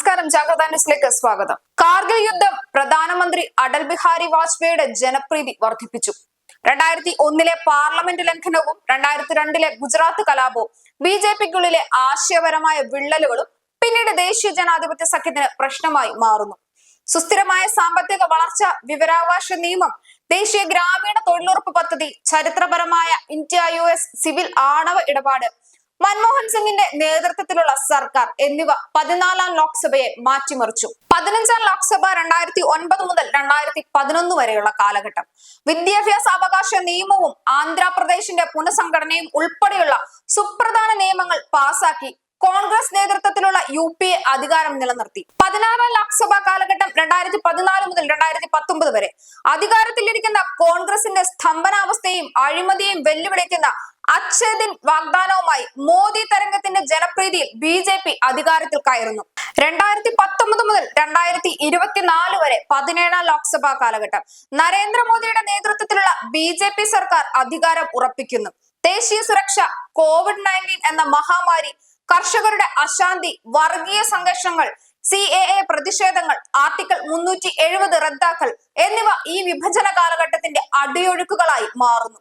നമസ്കാരം, ജാഗ്രത ന്യൂസിലേക്ക് സ്വാഗതം. കാർഗിൽ യുദ്ധം പ്രധാനമന്ത്രി അടൽ ബിഹാരി വാജ്പേയിയുടെ ജനപ്രീതി വർദ്ധിപ്പിച്ചു. 2001 പാർലമെന്റ് ലംഘനവും 2002 ഗുജറാത്ത് കലാപവും BJPക്കുള്ളിലെ ആശയപരമായ വിള്ളലുകളും പിന്നീട് ദേശീയ ജനാധിപത്യ സഖ്യത്തിന് പ്രശ്നമായി മാറുന്നു. സുസ്ഥിരമായ സാമ്പത്തിക വളർച്ച, വിവരാവകാശ നിയമം, ദേശീയ ഗ്രാമീണ തൊഴിലുറപ്പ് പദ്ധതി, ചരിത്രപരമായ ഇന്ത്യ US സിവിൽ ആണവ ഇടപാട്, മൻമോഹൻ സിംഗിന്റെ നേതൃത്വത്തിലുള്ള സർക്കാർ എന്നിവ 14ാം ലോക്സഭയെ മാറ്റിമറിച്ചു. 15ാം ലോക്സഭ 2009 മുതൽ 2011 വരെയുള്ള കാലഘട്ടം വിദ്യാഭ്യാസ അവകാശ നിയമവും ആന്ധ്രാപ്രദേശിന്റെ പുനഃസംഘടനയും ഉൾപ്പെടെയുള്ള സുപ്രധാന നിയമങ്ങൾ പാസാക്കി കോൺഗ്രസ് നേതൃത്വത്തിലുള്ള UPA അധികാരം നിലനിർത്തി. 16ാം ലോക്സഭാ കാലഘട്ടം 2014 മുതൽ 2019 വരെ അധികാരത്തിലിരിക്കുന്ന കോൺഗ്രസിന്റെ സ്തംഭനാവസ്ഥയും അഴിമതിയെയും വെല്ലുവിളിക്കുന്ന അച്ഛദിൻ വാഗ്ദാനവുമായി മോദി തരംഗത്തിന്റെ ജനപ്രീതിയിൽ BJP അധികാരത്തിൽ കയറുന്നു. 2019 മുതൽ 2024 വരെ 17ാം ലോക്സഭാ കാലഘട്ടം നരേന്ദ്രമോദിയുടെ നേതൃത്വത്തിലുള്ള BJP സർക്കാർ അധികാരം ഉറപ്പിക്കുന്നു. ദേശീയ സുരക്ഷ, COVID-19 എന്ന മഹാമാരി, കർഷകരുടെ അശാന്തി, വർഗീയ സംഘർഷങ്ങൾ, CAA പ്രതിഷേധങ്ങൾ, ആർട്ടിക്കിൾ 370 റദ്ദാക്കൽ എന്നിവ ഈ വിഭജന കാലഘട്ടത്തിന്റെ അടിയൊഴുക്കുകളായി മാറുന്നു.